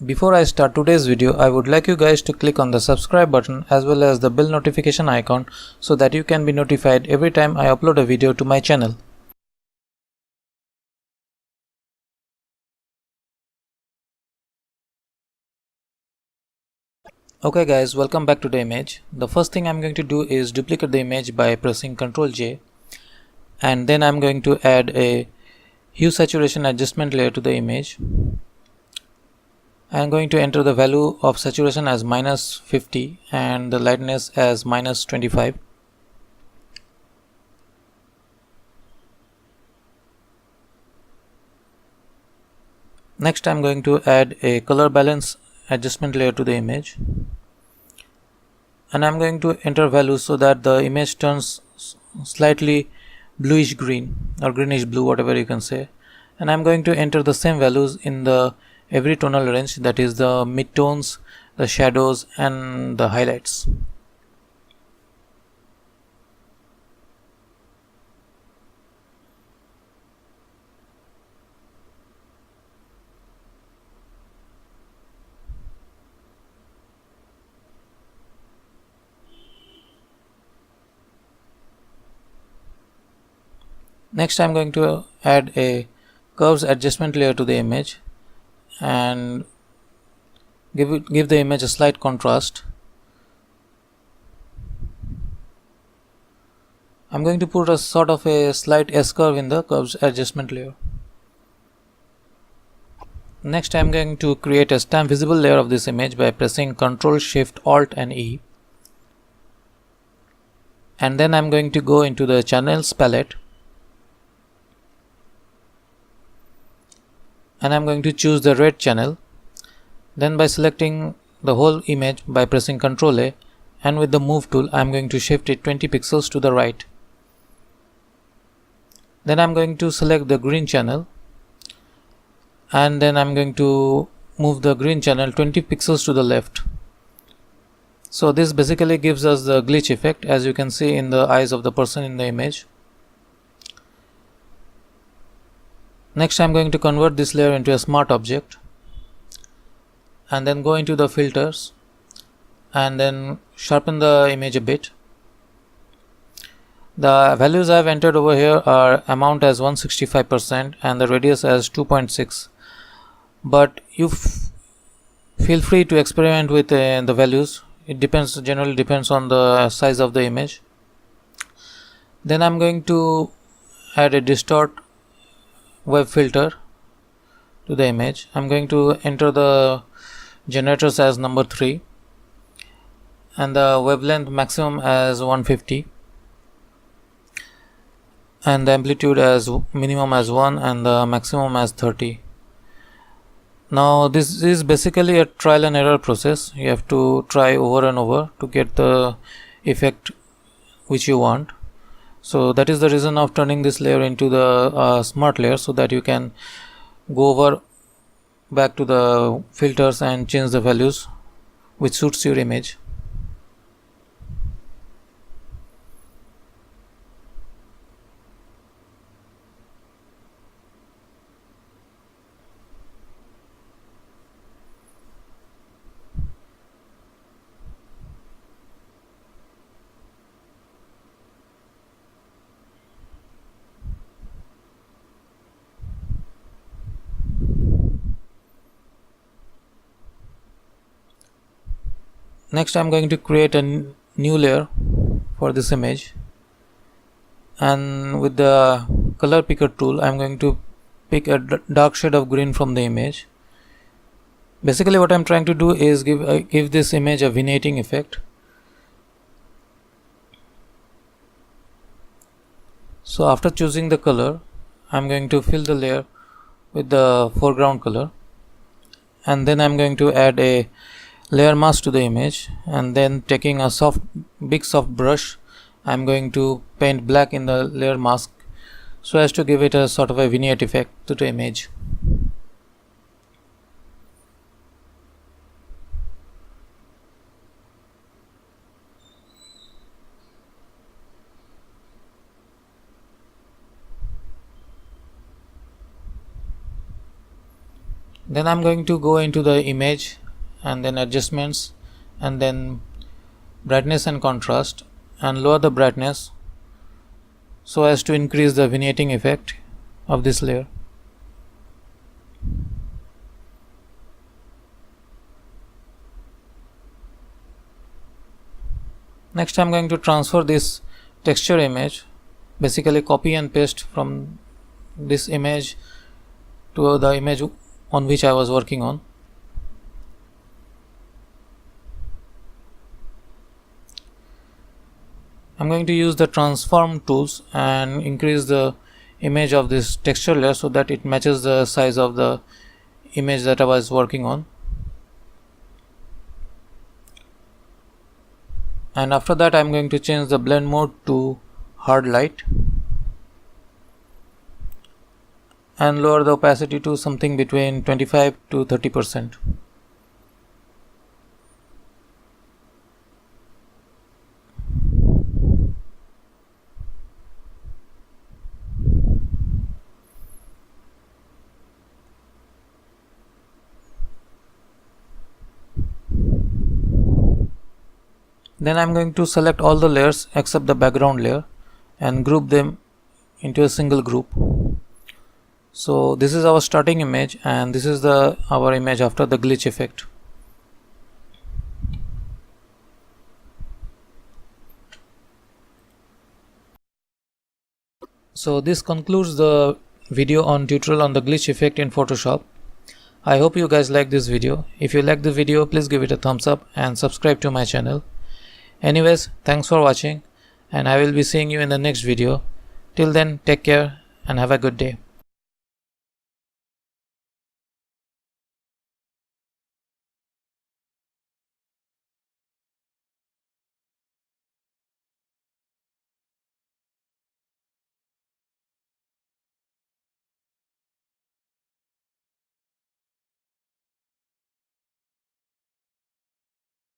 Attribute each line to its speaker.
Speaker 1: Before I start today's video, I would like you guys to click on the subscribe button as well as the bell notification icon so that you can be notified every time I upload a video to my channel. Okay guys, welcome back to the image. The first thing I'm going to do is duplicate the image by pressing Ctrl J, and then I'm going to add a hue saturation adjustment layer to the image. I'm going to enter the value of saturation as -50 and the lightness as -25. Next I'm going to add a color balance adjustment layer to the image, and I'm going to enter values so that the image turns slightly bluish green or greenish blue, whatever you can say, and I'm going to enter the same values in the every tonal range, that is the midtones, the shadows and the highlights. Next I'm going to add a curves adjustment layer to the image and give the image a slight contrast. I'm going to put a sort of a slight S-curve in the curves adjustment layer. Next I'm going to create a stamp visible layer of this image by pressing Ctrl Shift Alt and E, and then I'm going to go into the channels palette and I'm going to choose the red channel. Then by selecting the whole image by pressing Ctrl A, and with the move tool I'm going to shift it 20 pixels to the right. Then I'm going to select the green channel, and then I'm going to move the green channel 20 pixels to the left. So this basically gives us the glitch effect, as you can see in the eyes of the person in the image. Next I'm going to convert this layer into a smart object and then go into the filters and then sharpen the image a bit. The values I have entered over here are amount as 165% and the radius as 2.6, but you feel free to experiment with the values. It generally depends on the size of the image. Then I'm going to add a distort wave filter to the image. I'm going to enter the generators as number 3 and the wavelength maximum as 150 and the amplitude as minimum as 1 and the maximum as 30. Now this is basically a trial and error process. You have to try over and over to get the effect which you want. So that is the reason of turning this layer into the smart layer, so that you can go over back to the filters and change the values which suits your image. Next I'm going to create a new layer for this image, and with the color picker tool I'm going to pick a dark shade of green from the image. Basically what I'm trying to do is give this image a vignetting effect. So after choosing the color, I'm going to fill the layer with the foreground color, and then I'm going to add a layer mask to the image, and then taking a big soft brush I'm going to paint black in the layer mask so as to give it a sort of a vignette effect to the image. Then I'm going to go into the image and then adjustments and then brightness and contrast, and lower the brightness so as to increase the vignetting effect of this layer. Next I'm going to transfer this texture image, basically copy and paste from this image to the image on which I was working on. I'm going to use the transform tools and increase the image of this texture layer so that it matches the size of the image that I was working on. And after that I'm going to change the blend mode to hard light and lower the opacity to something between 25 to 30%. Then I'm going to select all the layers except the background layer and group them into a single group. So this is our starting image and this is our image after the glitch effect. So this concludes the video on tutorial on the glitch effect in Photoshop. I hope you guys like this video. If you like the video, please give it a thumbs up and subscribe to my channel. Anyways, thanks for watching and I will be seeing you in the next video. Till then, take care and have a good day.